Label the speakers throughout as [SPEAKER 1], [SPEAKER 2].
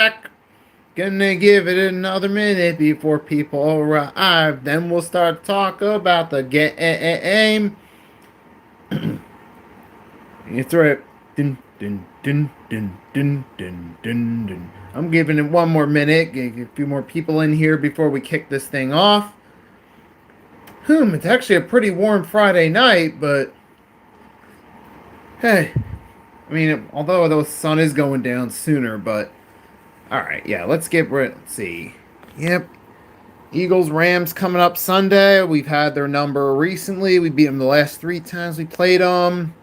[SPEAKER 1] back. Gonna give it another minute before people arrive. Then we'll start to talk about the game. You throw it. Dun, dun, dun, dun, dun, dun, dun, dun. I'm giving it one more minute. Get a few more people in here before we kick this thing off. It's actually a pretty warm Friday night, but hey, I mean, although the sun is going down sooner, but all right, yeah, let's see. Yep, Eagles Rams coming up Sunday. We've had their number recently. We beat them the last 3 times we played them.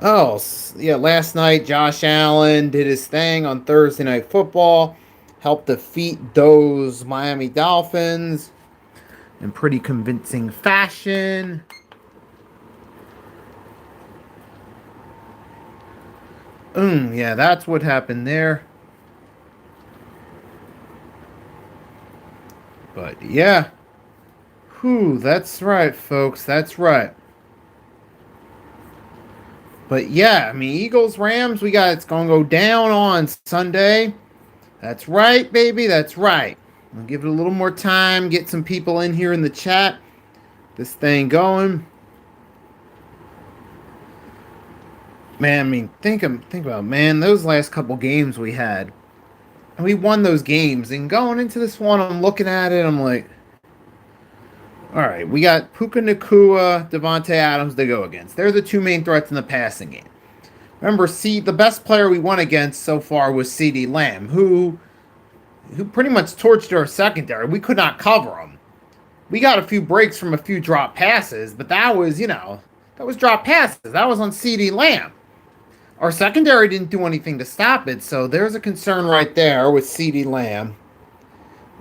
[SPEAKER 1] Oh, yeah, last night Josh Allen did his thing on Thursday Night Football, helped defeat those Miami Dolphins in pretty convincing fashion. Yeah, that's what happened there. But yeah. That's right, folks. That's right. But yeah, I mean, Eagles, Rams, it's going to go down on Sunday. That's right, baby. That's right. I'll give it a little more time, get some people in here in the chat. This thing going. Man, I mean, think about, man, those last couple games we had. And we won those games. And going into this one, I'm looking at it, I'm like, all right, we got Puka Nacua, Devontae Adams to go against. They're the two main threats in the passing game. Remember, the best player we won against so far was CeeDee Lamb, who pretty much torched our secondary. We could not cover him. We got a few breaks from a few drop passes, but that was drop passes. That was on CeeDee Lamb. Our secondary didn't do anything to stop it, so there's a concern right there with CeeDee Lamb.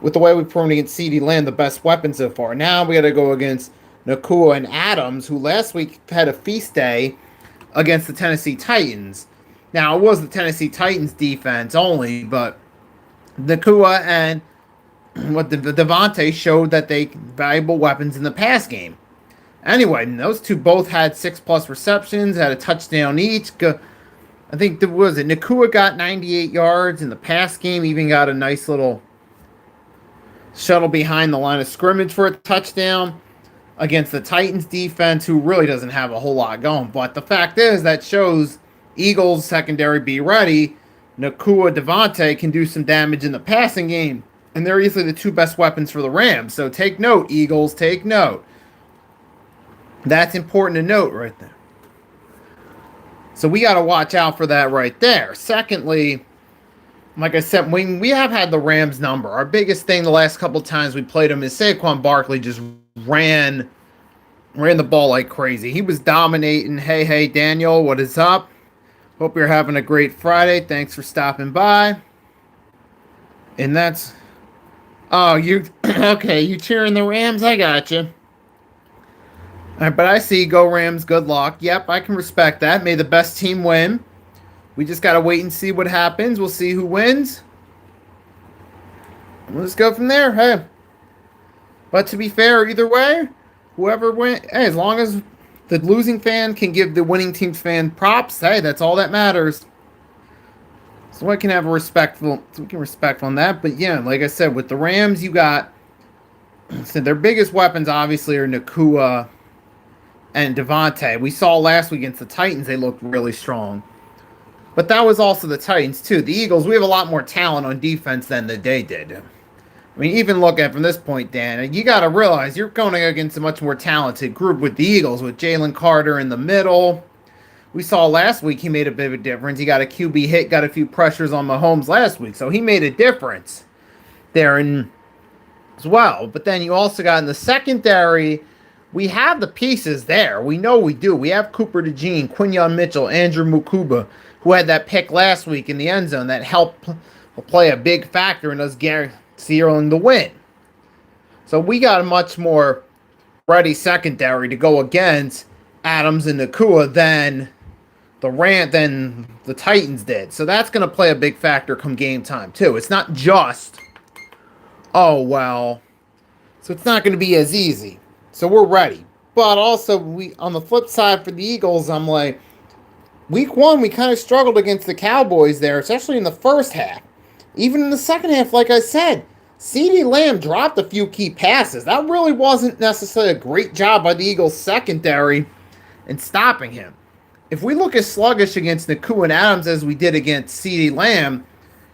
[SPEAKER 1] With the way we've proven against CeeDee Lamb, the best weapon so far. Now we got to go against Nacua and Adams, who last week had a feast day against the Tennessee Titans. Now, it was the Tennessee Titans defense only, but Nacua and Devontae showed that they valuable weapons in the pass game. Anyway, those two both had 6+ receptions, had a touchdown each. I think Nacua got 98 yards in the pass game, even got a nice little shuttle behind the line of scrimmage for a touchdown against the Titans defense, who really doesn't have a whole lot going. But the fact is, that shows Eagles secondary be ready. Nacua, Devontae can do some damage in the passing game, and they're easily the two best weapons for the Rams. So take note, Eagles, take note. That's important to note right there. So we got to watch out for that right there. Secondly, like I said, we have had the Rams number. Our biggest thing the last couple times we played them is Saquon Barkley just ran the ball like crazy. He was dominating. Hey, Daniel, what is up? Hope you're having a great Friday. Thanks for stopping by. And that's... Oh, you... Okay, you cheering the Rams? I got you. All right, but I see. Go Rams. Good luck. Yep, I can respect that. May the best team win. We just got to wait and see what happens. We'll see who wins. Let's go from there. Hey. But to be fair, either way, whoever wins, hey, as long as the losing fan can give the winning team's fan props, hey, that's all that matters. So we can have we can respect on that. But yeah, like I said, with the Rams, you got, so their biggest weapons obviously are Nacua and Devontae. We saw last week against the Titans, they looked really strong. But that was also the Titans, too. The Eagles, we have a lot more talent on defense than they did. I mean, even look at it from this point, Dan, you got to realize you're going against a much more talented group with the Eagles, with Jalen Carter in the middle. We saw last week he made a bit of a difference. He got a QB hit, got a few pressures on Mahomes last week, so he made a difference there as well. But then you also got in the secondary, we have the pieces there. We know we do. We have Cooper DeJean, Quinyon Mitchell, Andrew Mukuba, who had that pick last week in the end zone that helped play a big factor in us sealing the win. So we got a much more ready secondary to go against Adams and Nacua than the Titans did. So that's going to play a big factor come game time too. It's not just, oh well, so it's not going to be as easy. So we're ready. But also, on the flip side for the Eagles, I'm like, week one, we kind of struggled against the Cowboys there, especially in the first half. Even in the second half, like I said, CeeDee Lamb dropped a few key passes. That really wasn't necessarily a great job by the Eagles' secondary in stopping him. If we look as sluggish against Nacua and Adams as we did against CeeDee Lamb,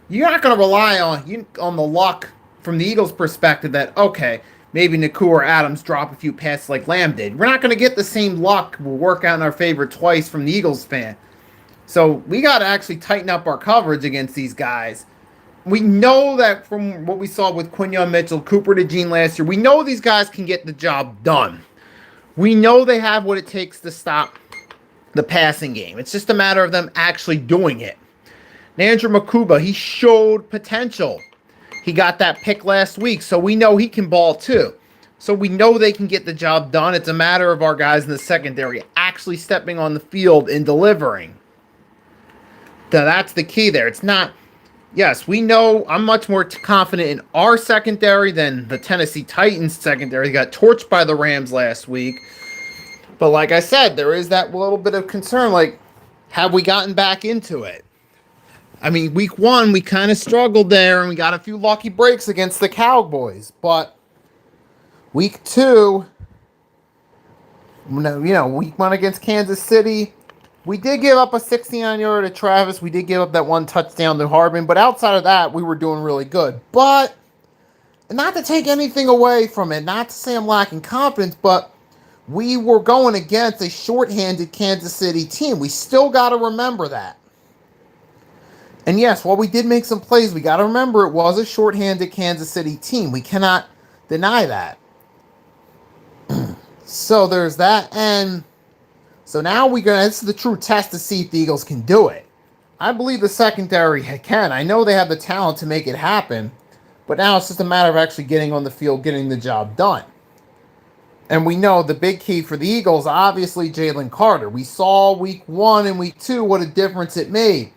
[SPEAKER 1] you're not going to rely on the luck from the Eagles' perspective that, okay, maybe Nacua or Adams drop a few passes like Lamb did. We're not going to get the same luck. We'll work out in our favor twice from the Eagles fan. So we got to actually tighten up our coverage against these guys. We know that from what we saw with Quinyon Mitchell, Cooper DeJean last year, we know these guys can get the job done. We know they have what it takes to stop the passing game. It's just a matter of them actually doing it. Andrew Makuba, he showed potential. He got that pick last week, so we know he can ball too. So we know they can get the job done. It's a matter of our guys in the secondary actually stepping on the field and delivering. Now, that's the key there. It's not, yes, we know I'm much more confident in our secondary than the Tennessee Titans secondary. They got torched by the Rams last week. But like I said, there is that little bit of concern, like, have we gotten back into it? I mean, week one, we kind of struggled there, and we got a few lucky breaks against the Cowboys. But week two, week one against Kansas City, we did give up a 69-yarder to Travis. We did give up that one touchdown to Hardman. But outside of that, we were doing really good. But, not to take anything away from it, not to say I'm lacking confidence, but we were going against a shorthanded Kansas City team. We still got to remember that. And yes, while we did make some plays, we got to remember it was a shorthanded Kansas City team. We cannot deny that. So there's that. And so now this is the true test to see if the Eagles can do it. I believe the secondary can. I know they have the talent to make it happen. But now it's just a matter of actually getting on the field, getting the job done. And we know the big key for the Eagles, obviously, Jalen Carter. We saw week one and week two what a difference it made.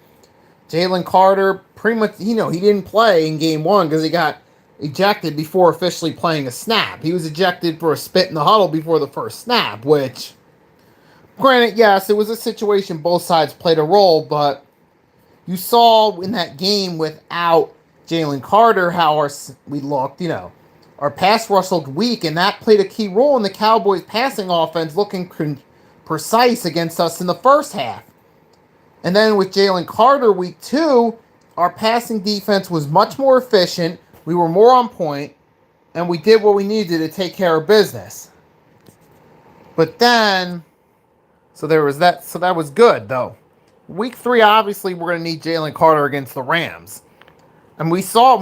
[SPEAKER 1] Jalen Carter, pretty much, he didn't play in game one because he got ejected before officially playing a snap. He was ejected for a spit in the huddle before the first snap, which, granted, yes, it was a situation both sides played a role, but you saw in that game without Jalen Carter how we looked, our pass rush looked weak, and that played a key role in the Cowboys' passing offense looking precise against us in the first half. And then with Jalen Carter, week two, our passing defense was much more efficient. We were more on point, and we did what we needed to take care of business. But then, so there was that. So that was good, though. Week three, obviously, we're going to need Jalen Carter against the Rams. And we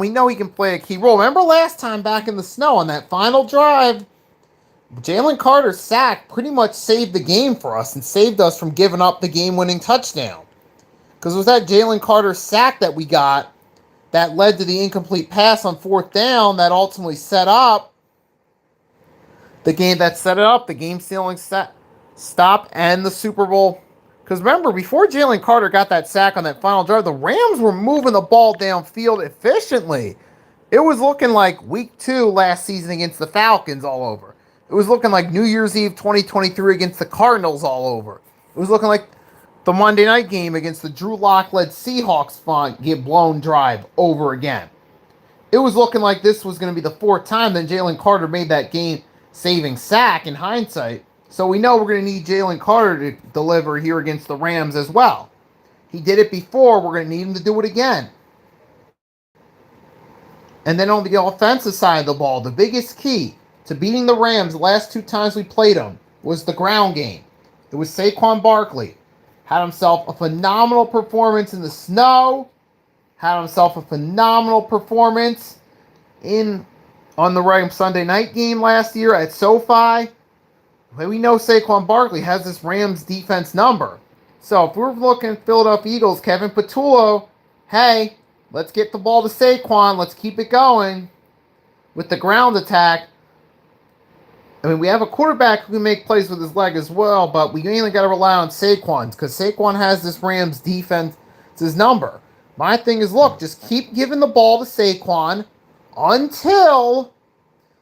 [SPEAKER 1] know he can play a key role. Remember last time back in the snow on that final drive, Jalen Carter's sack pretty much saved the game for us and saved us from giving up the game-winning touchdown. Because it was that Jalen Carter sack that we got that led to the incomplete pass on fourth down that ultimately set up the game, the game-sealing stop, and the Super Bowl. Because remember, before Jalen Carter got that sack on that final drive, the Rams were moving the ball downfield efficiently. It was looking like week two last season against the Falcons all over. It was looking like New Year's Eve 2023 against the Cardinals all over. It was looking like the Monday night game against the Drew Lock-led Seahawks get blown drive over again. It was looking like this was going to be the fourth time that Jalen Carter made that game-saving sack in hindsight. So we know we're going to need Jalen Carter to deliver here against the Rams as well. He did it before. We're going to need him to do it again. And then on the offensive side of the ball, the biggest key to beating the Rams the last two times we played them was the ground game. It was Saquon Barkley. Had himself a phenomenal performance in the snow. Had himself a phenomenal performance on the Rams Sunday night game last year at SoFi. We know Saquon Barkley has this Rams defense number. So if we're looking at Philadelphia Eagles, Kevin Patullo, hey, let's get the ball to Saquon. Let's keep it going with the ground attack. I mean, we have a quarterback who can make plays with his leg as well, but we mainly got to rely on Saquon because Saquon has this Rams defense's number. My thing is, look, just keep giving the ball to Saquon until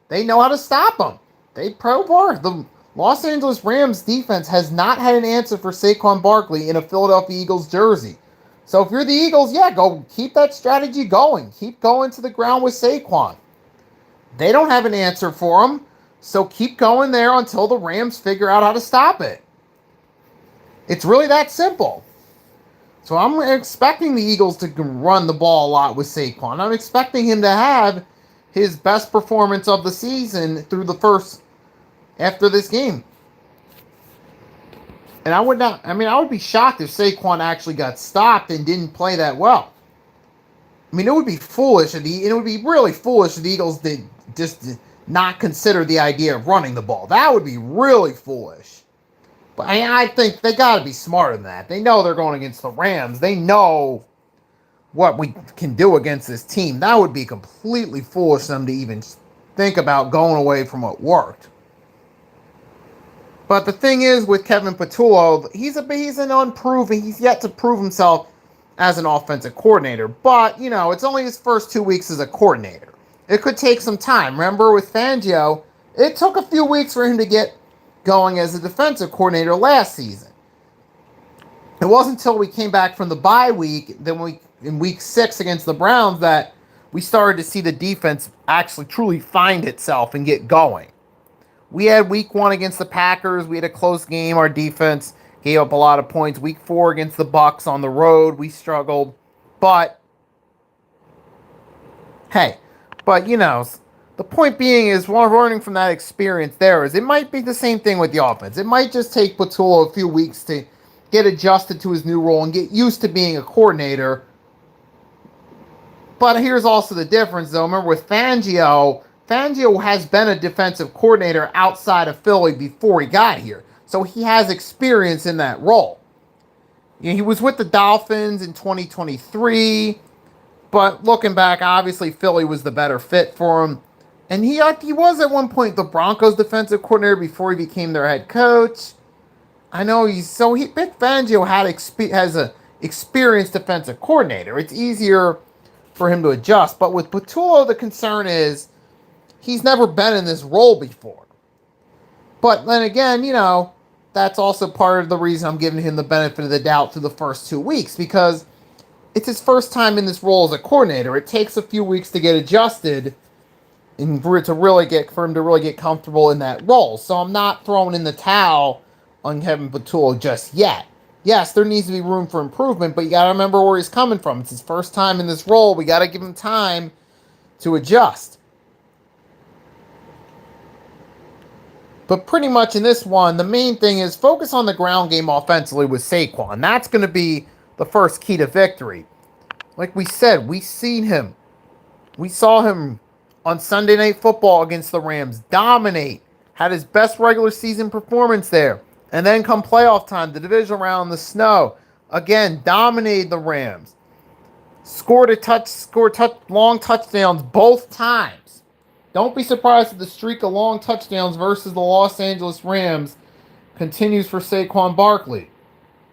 [SPEAKER 1] they know how to stop him. The Los Angeles Rams defense has not had an answer for Saquon Barkley in a Philadelphia Eagles jersey. So if you're the Eagles, yeah, go keep that strategy going. Keep going to the ground with Saquon. They don't have an answer for him, so keep going there until the Rams figure out how to stop it. It's really that simple. So I'm expecting the Eagles to run the ball a lot with Saquon. I'm expecting him to have his best performance of the season through the first after this game. And I would be shocked if Saquon actually got stopped and didn't play that well. I mean, it would be foolish, it would be really foolish if the Eagles did just not consider the idea of running the ball. That would be really foolish. But I think they got to be smarter than that. They know they're going against the Rams. They know what we can do against this team. That would be completely foolish for them to even think about going away from what worked. But the thing is with Kevin Patullo, he's an unproven. He's yet to prove himself as an offensive coordinator. But, it's only his first 2 weeks as a coordinator. It could take some time. Remember with Fangio, it took a few weeks for him to get going as a defensive coordinator last season. It wasn't until we came back from the bye week, in week 6 against the Browns, that we started to see the defense actually truly find itself and get going. We had week 1 against the Packers. We had a close game. Our defense gave up a lot of points. Week 4 against the Bucs on the road, we struggled. But the point being is, what we're learning from that experience there is it might be the same thing with the offense. It might just take Patullo a few weeks to get adjusted to his new role and get used to being a coordinator. But here's also the difference, though. Remember, with Fangio has been a defensive coordinator outside of Philly before he got here. So he has experience in that role. He was with the Dolphins in 2023. But looking back, obviously Philly was the better fit for him. And he was at one point the Broncos defensive coordinator before he became their head coach. I know Vic Fangio has a experienced defensive coordinator. It's easier for him to adjust. But with Patullo, the concern is he's never been in this role before. But then again, that's also part of the reason I'm giving him the benefit of the doubt through the first 2 weeks, because it's his first time in this role as a coordinator. It takes a few weeks to get adjusted and for him to really get comfortable in that role. So I'm not throwing in the towel on Kevin Patullo just yet. Yes, there needs to be room for improvement, but you got to remember where he's coming from. It's his first time in this role. We got to give him time to adjust. But pretty much in this one, the main thing is focus on the ground game offensively with Saquon. That's going to be the first key to victory. Like we said, we saw him on Sunday Night Football against the Rams dominate, had his best regular season performance there, and then come playoff time, the divisional round, the snow, again dominated the Rams, scored long touchdowns both times. Don't be surprised if the streak of long touchdowns versus the Los Angeles Rams continues for Saquon Barkley,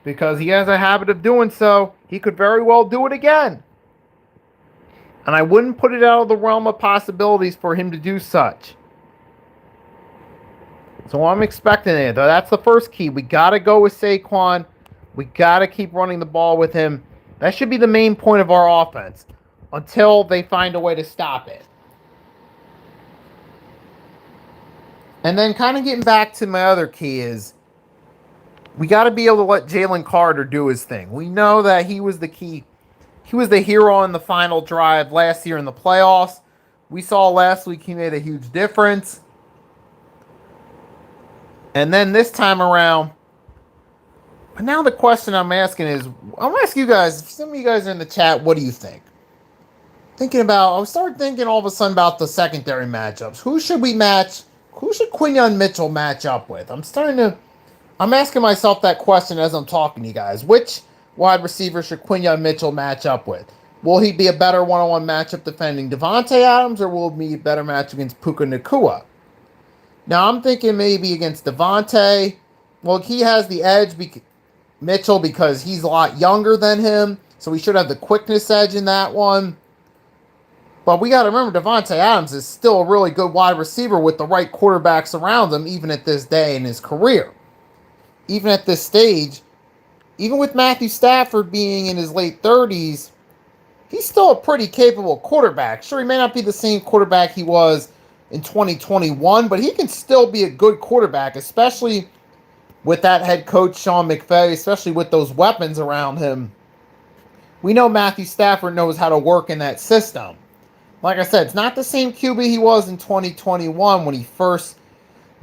[SPEAKER 1] because he has a habit of doing so. He could very well do it again. And I wouldn't put it out of the realm of possibilities for him to do such. So I'm expecting it. That's the first key. We got to go with Saquon. We got to keep running the ball with him. That should be the main point of our offense until they find a way to stop it. And then kind of getting back to my other key is we got to be able to let Jalen Carter do his thing. We know that he was the key. He was the hero in the final drive last year in the playoffs. We saw last week he made a huge difference. And then this time around, but now the question I'm asking is, I'm asking you guys, if some of you guys are in the chat, what do you think? I started thinking all of a sudden about the secondary matchups. Who should Quinyon Mitchell match up with? I'm asking myself that question as I'm talking to you guys. Which wide receiver should Quinyon Mitchell match up with? Will he be a better one-on-one matchup defending Davante Adams, or will it be a better match against Puka Nacua? Now, I'm thinking maybe against Davante. Well, he has the edge, Mitchell, because he's a lot younger than him, so he should have the quickness edge in that one. But we got to remember Davante Adams is still a really good wide receiver with the right quarterbacks around him, even at this day in his career. Even at this stage, even with Matthew Stafford being in his late 30s, he's still a pretty capable quarterback. Sure, he may not be the same quarterback he was in 2021, but he can still be a good quarterback, especially with that head coach, Sean McVay, especially with those weapons around him. We know Matthew Stafford knows how to work in that system. Like I said, it's not the same QB he was in 2021 when he first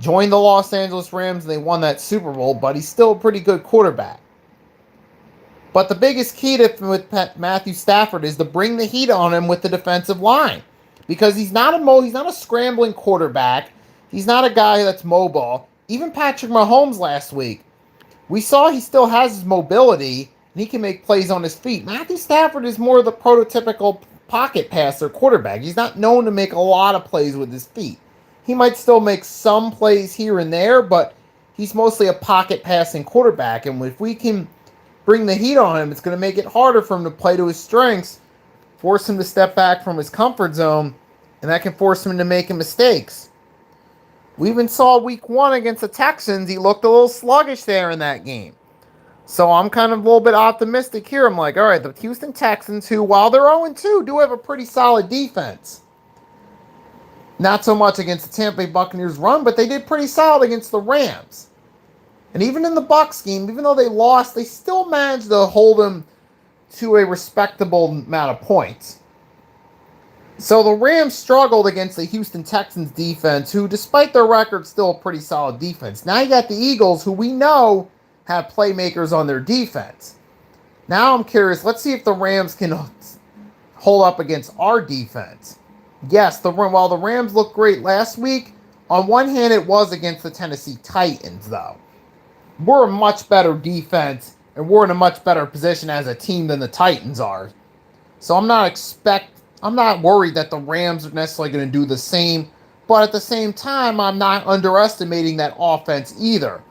[SPEAKER 1] joined the Los Angeles Rams and they won that Super Bowl, but he's still a pretty good quarterback. But the biggest key with Matthew Stafford is to bring the heat on him with the defensive line, because he's not a scrambling quarterback. He's not a guy that's mobile. Even Patrick Mahomes last week, we saw he still has his mobility and he can make plays on his feet. Matthew Stafford is more the prototypical pocket passer quarterback. He's not known to make a lot of plays with his feet. He might still make some plays here and there, but he's mostly a pocket passing quarterback. And if we can bring the heat on him, it's going to make it harder for him to play to his strengths, force him to step back from his comfort zone, and that can force him into making mistakes. We even saw week 1 against the Texans. He looked a little sluggish there in that game. So I'm kind of a little bit optimistic here. I'm like, all right, the Houston Texans, who, while they're 0-2, do have a pretty solid defense. Not so much against the Tampa Bay Buccaneers run, but they did pretty solid against the Rams. And even in the Bucs game, even though they lost, they still managed to hold them to a respectable amount of points. So the Rams struggled against the Houston Texans defense, who, despite their record, still a pretty solid defense. Now you got the Eagles, who we know have playmakers on their defense. Now I'm curious, let's see if the Rams can hold up against our defense. Yes, while the Rams looked great last week, on one hand it was against the Tennessee Titans, though. We're a much better defense, and we're in a much better position as a team than the Titans are. So I'm not worried that the Rams are necessarily going to do the same, but at the same time, I'm not underestimating that offense either.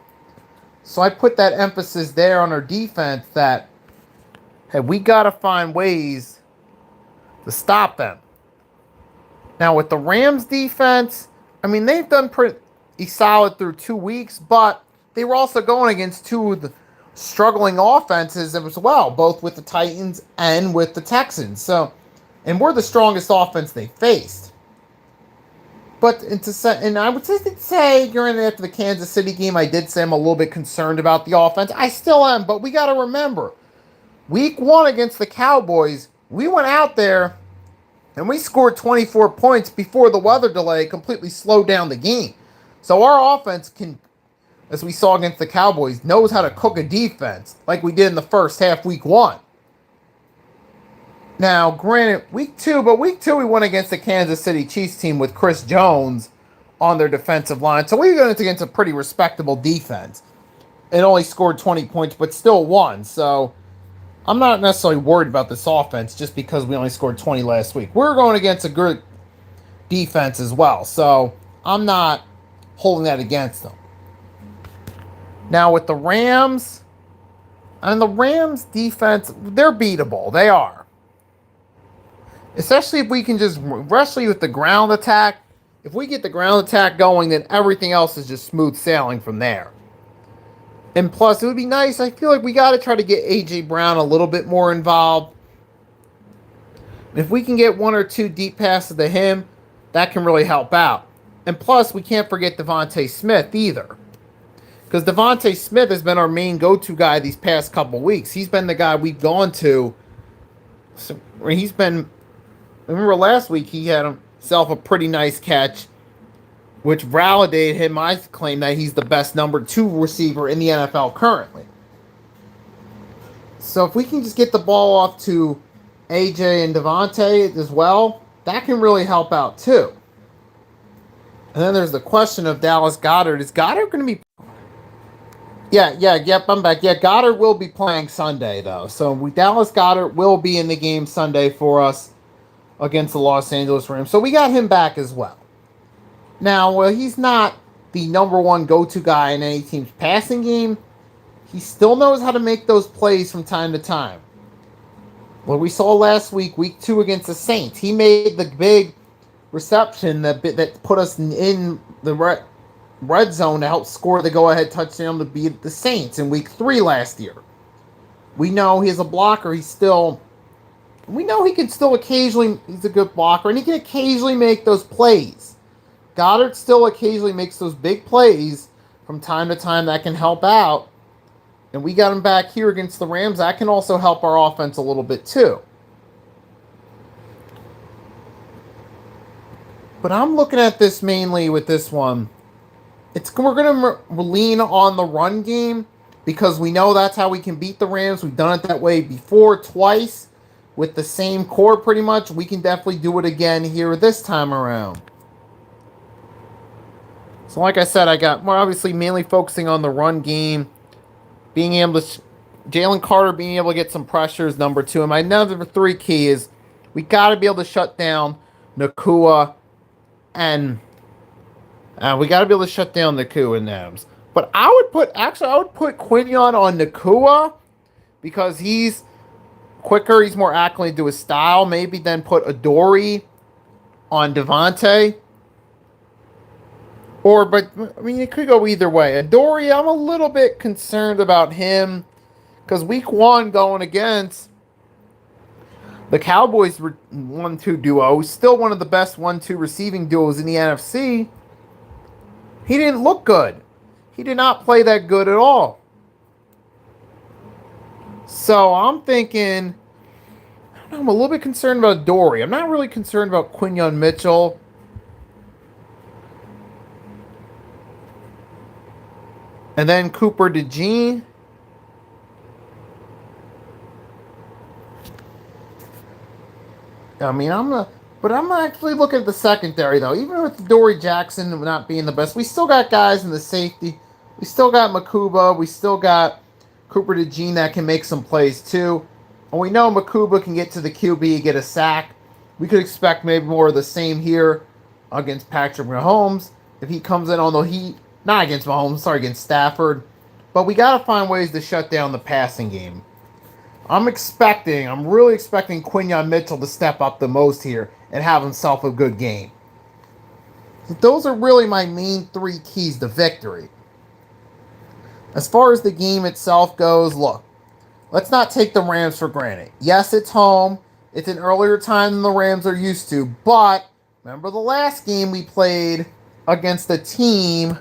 [SPEAKER 1] So I put that emphasis there on our defense that, hey, we got to find ways to stop them. Now, with the Rams defense, I mean, they've done pretty solid through 2 weeks, but they were also going against two of the struggling offenses as well, both with the Titans and with the Texans. And we're the strongest offense they faced. And I would say during after the Kansas City game, I did say I'm a little bit concerned about the offense. I still am, but we got to remember, week 1 against the Cowboys, we went out there and we scored 24 points before the weather delay completely slowed down the game. So our offense can, as we saw against the Cowboys, knows how to cook a defense like we did in the first half, week 1. Now, granted, week 2 we went against the Kansas City Chiefs team with Chris Jones on their defensive line. So we went against a pretty respectable defense. It only scored 20 points, but still won. So I'm not necessarily worried about this offense just because we only scored 20 last week. We're going against a good defense as well. So I'm not holding that against them. Now, with the Rams, and the Rams defense, they're beatable. They are. Especially if we can especially with the ground attack. If we get the ground attack going, then everything else is just smooth sailing from there. And plus, it would be nice. I feel like we got to try to get A.J. Brown a little bit more involved. If we can get 1 or 2 deep passes to him, that can really help out. And plus, we can't forget Devontae Smith either. Because Devontae Smith has been our main go-to guy these past couple weeks. He's been the guy we've gone to. So remember last week he had himself a pretty nice catch, which validated him. I claim that he's the best number 2 receiver in the NFL currently. So if we can just get the ball off to AJ and Devontae as well, that can really help out too. And then there's the question of Dallas Goedert. Is Goedert going to be... Yep, I'm back. Yeah, Goedert will be playing Sunday, though. So Dallas Goedert will be in the game Sunday for us against the Los Angeles Rams. So we got him back as well. Now, he's not the number 1 go-to guy in any team's passing game. He still knows how to make those plays from time to time. What we saw last week, week 2 against the Saints, he made the big reception that put us in the red zone to help score the go-ahead touchdown to beat the Saints in week 3 last year. We know he's a blocker. We know he can still occasionally, he's a good blocker, and he can occasionally make those plays. Goddard still occasionally makes those big plays from time to time that can help out. And we got him back here against the Rams. That can also help our offense a little bit too. But I'm looking at this mainly with this one. We're going to lean on the run game because we know that's how we can beat the Rams. We've done it that way before twice with the same core pretty much. We can definitely do it again here this time around. So like I said, we're obviously mainly focusing on the run game. Being able to, Jalen Carter being able to get some pressure is number 2. And my number 3 key is we got to be able to shut down Nacua and we got to be able to shut down Nacua and Adams. But I would put Quinion on Nacua because he's quicker, he's more acclimated to his style. Maybe then put Adoree on Devontae. But I mean, it could go either way. Adoree, I'm a little bit concerned about him because week 1 going against the Cowboys 1-2 duo, still one of the best 1-2 receiving duos in the NFC. He didn't look good. He did not play that good at all. So I'm thinking, I'm a little bit concerned about Adoree. I'm not really concerned about Quinion Mitchell. And then Cooper DeJean. I mean, I'm actually looking at the secondary though. Even with Dory Jackson not being the best, we still got guys in the safety. We still got Makuba. We still got Cooper DeJean that can make some plays too. And we know Makuba can get to the QB, get a sack. We could expect maybe more of the same here against Patrick Mahomes if he comes in on the heat. Not against Mahomes, sorry, against Stafford. But we got to find ways to shut down the passing game. I'm really expecting Quinion Mitchell to step up the most here and have himself a good game. Those are really my main 3 keys to victory. As far as the game itself goes, look, let's not take the Rams for granted. Yes, it's home. It's an earlier time than the Rams are used to. But remember the last game we played against a team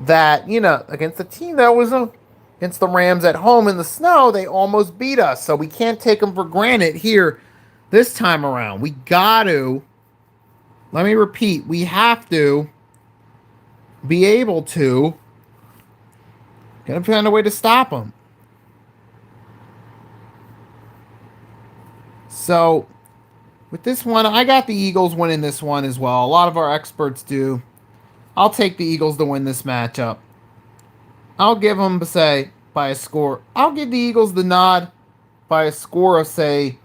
[SPEAKER 1] that, against the Rams at home in the snow, they almost beat us. So we can't take them for granted here this time around. We got to, let me repeat, we have to be able to find a way to stop them. So with this one, I got the Eagles winning this one as well. A lot of our experts do. I'll take the Eagles to win this matchup. I'll give them, say, by a score. I'll give the Eagles the nod by a score of, say,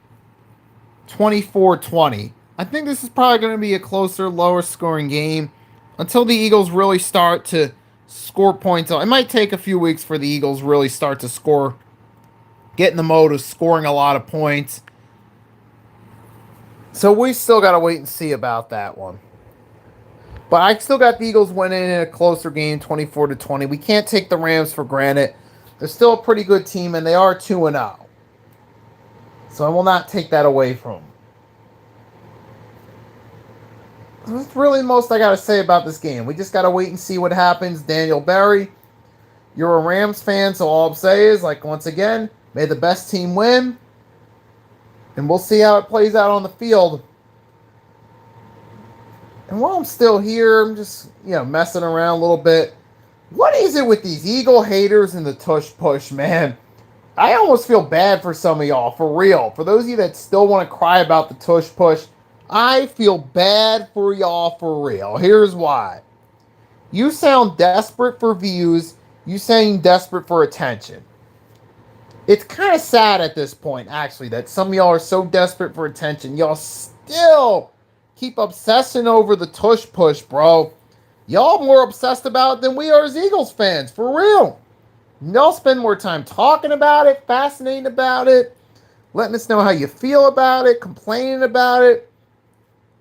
[SPEAKER 1] 24-20. I think this is probably going to be a closer, lower scoring game until the Eagles really start to score points. It might take a few weeks for the Eagles really start to score, get in the mode of scoring a lot of points. So we still got to wait and see about that one. But I still got the Eagles winning in a closer game, 24-20. We can't take the Rams for granted. They're still a pretty good team, and they are 2-0. So I will not take that away from them. That's really the most I got to say about this game. We just got to wait and see what happens. Daniel Berry, you're a Rams fan, so all I'm saying is, once again, may the best team win. And we'll see how it plays out on the field. And while I'm still here, I'm just, messing around a little bit. What is it with these Eagle haters and the tush push, man? I almost feel bad for some of y'all, for real. For those of you that still want to cry about the tush push, I feel bad for y'all for real. Here's why. You sound desperate for views. You sound desperate for attention. It's kind of sad at this point, actually, that some of y'all are so desperate for attention. Y'all still keep obsessing over the tush push, bro. Y'all more obsessed about it than we are as Eagles fans, for real. Y'all spend more time talking about it, fascinating about it. letting us know how you feel about it, complaining about it.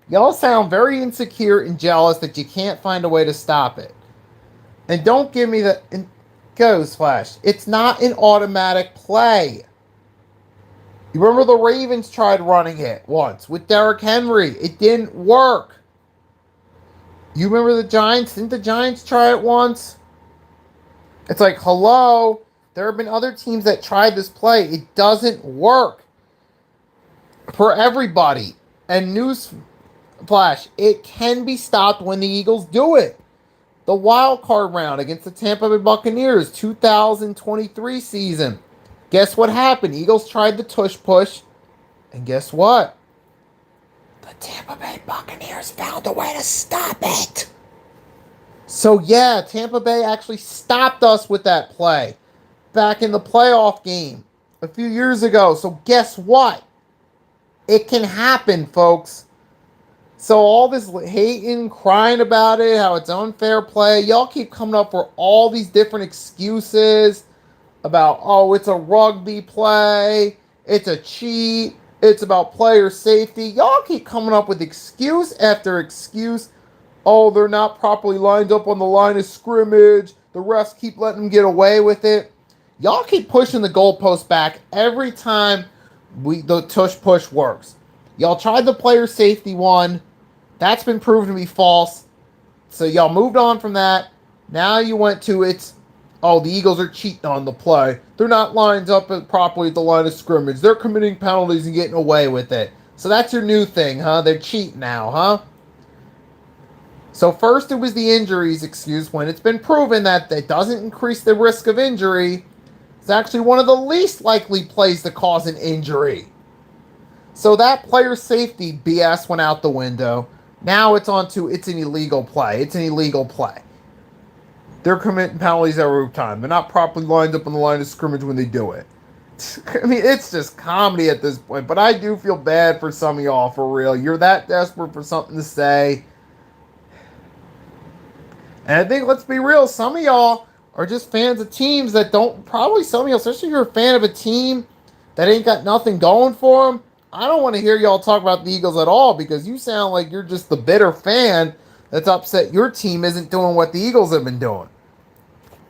[SPEAKER 1] Y'all sound very insecure and jealous that you can't find a way to stop it. And don't give me the goes Flash. It's not an automatic play. You remember the Ravens tried running it once with Derrick Henry. It didn't work. You remember the Giants? Didn't the Giants try it once? It's like, hello, there have been other teams that tried this play. It doesn't work for everybody. And newsflash, it can be stopped when the Eagles do it. The wild card round against the Tampa Bay Buccaneers 2023 season. Guess what happened? Eagles tried the tush push, and guess what? The Tampa Bay Buccaneers found a way to stop it. So yeah, Tampa Bay actually stopped us with that play back in the playoff game a few years ago. So guess what? It can happen, folks. So all this hating, crying about it, how it's unfair play, y'all keep coming up for all these different excuses about, oh, it's a rugby play, it's a cheat, it's about player safety. Y'all keep coming up with excuse after excuse. Oh, they're not properly lined up on the line of scrimmage. The refs keep letting them get away with it. Y'all keep pushing the goalpost back every time the tush push works. Y'all tried the player safety one. That's been proven to be false. So y'all moved on from that. Now you went to the Eagles are cheating on the play. They're not lined up properly at the line of scrimmage. They're committing penalties and getting away with it. So that's your new thing, huh? They're cheating now, huh? So first it was the injuries excuse when it's been proven that it doesn't increase the risk of injury. It's actually one of the least likely plays to cause an injury. So that player safety BS went out the window. Now it's on to it's an illegal play. It's an illegal play. They're committing penalties every time. They're not properly lined up on the line of scrimmage when they do it. I mean, it's just comedy at this point. But I do feel bad for some of y'all, for real. You're that desperate for something to say. And I think, let's be real, some of y'all are just fans of teams that don't, probably some of y'all, especially if you're a fan of a team that ain't got nothing going for them, I don't want to hear y'all talk about the Eagles at all, because you sound like you're just the bitter fan that's upset your team isn't doing what the Eagles have been doing,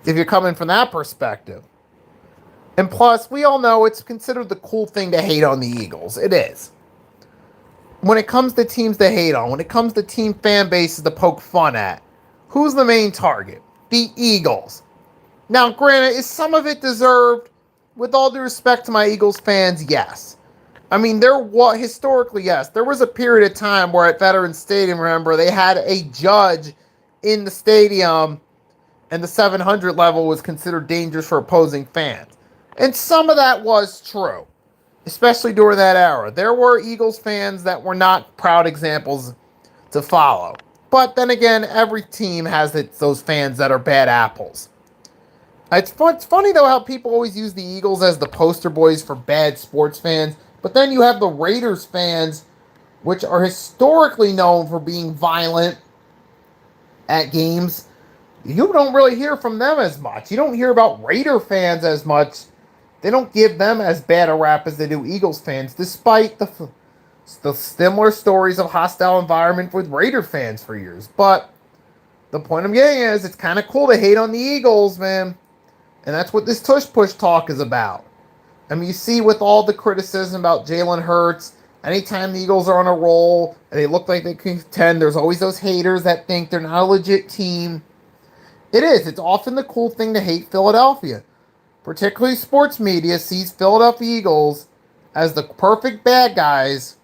[SPEAKER 1] if you're coming from that perspective. And plus, we all know it's considered the cool thing to hate on the Eagles. It is. When it comes to teams to hate on, when it comes to team fan bases to poke fun at, who's the main target? The Eagles. Now, granted, is some of it deserved? With all due respect to my Eagles fans, yes. I mean, historically, yes. There was a period of time where at Veterans Stadium, remember, they had a judge in the stadium, and the 700 level was considered dangerous for opposing fans. And some of that was true, especially during that era. There were Eagles fans that were not proud examples to follow. But then again, every team has those fans that are bad apples. It's funny, though, how people always use the Eagles as the poster boys for bad sports fans. But then you have the Raiders fans, which are historically known for being violent at games. You don't really hear from them as much. You don't hear about Raider fans as much. They don't give them as bad a rap as they do Eagles fans, despite the similar stories of hostile environment with Raider fans for years. But the point I'm getting is, it's kind of cool to hate on the Eagles, man. And that's what this tush push talk is about. I mean, you see with all the criticism about Jalen Hurts, anytime the Eagles are on a roll and they look like they can contend, there's always those haters that think they're not a legit team. It is. It's often the cool thing to hate Philadelphia. Particularly sports media sees Philadelphia Eagles as the perfect bad guys.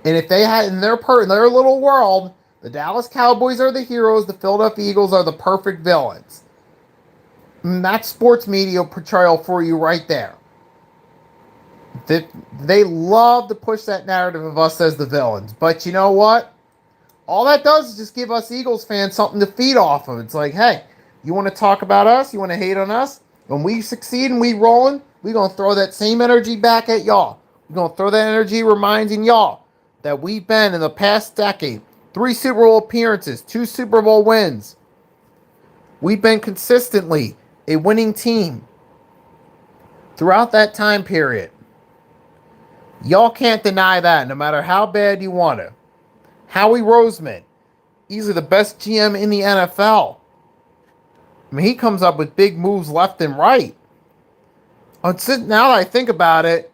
[SPEAKER 1] And if they had in their little world, the Dallas Cowboys are the heroes, the Philadelphia Eagles are the perfect villains. And that's sports media portrayal for you right there. They love to push that narrative of us as the villains. But you know what? All that does is just give us Eagles fans something to feed off of. It's like, hey, you want to talk about us? You want to hate on us? When we succeed and we rolling, we're going to throw that same energy back at y'all. We're going to throw that energy reminding y'all that we've been in the past decade, 3 Super Bowl appearances, 2 Super Bowl wins. We've been consistently a winning team throughout that time period. Y'all can't deny that, no matter how bad you want to. Howie Roseman, easily the best GM in the NFL. I mean, he comes up with big moves left and right. Now that I think about it,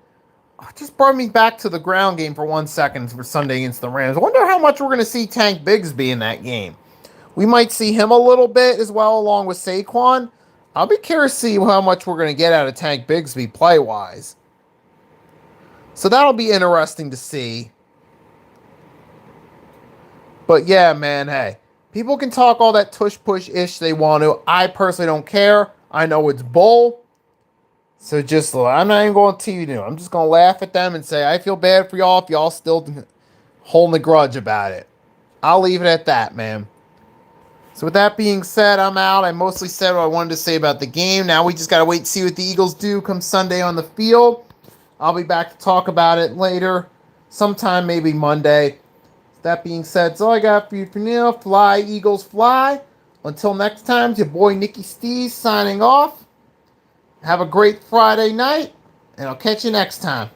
[SPEAKER 1] it just brought me back to the ground game for 1 second for Sunday against the Rams. I wonder how much we're going to see Tank Bigsby in that game. We might see him a little bit as well, along with Saquon. I'll be curious to see how much we're going to get out of Tank Bigsby play-wise. So that'll be interesting to see. But yeah, man, hey. People can talk all that tush-push-ish they want to. I personally don't care. I know it's bull. So I'm not even going to you. I'm just going to laugh at them and say, I feel bad for y'all if y'all still holding a grudge about it. I'll leave it at that, man. So with that being said, I'm out. I mostly said what I wanted to say about the game. Now we just got to wait and see what the Eagles do come Sunday on the field. I'll be back to talk about it later. Sometime maybe Monday. That being said, that's all I got for you for now. Fly, Eagles, fly. Until next time, it's your boy Nicky Stees signing off. Have a great Friday night, and I'll catch you next time.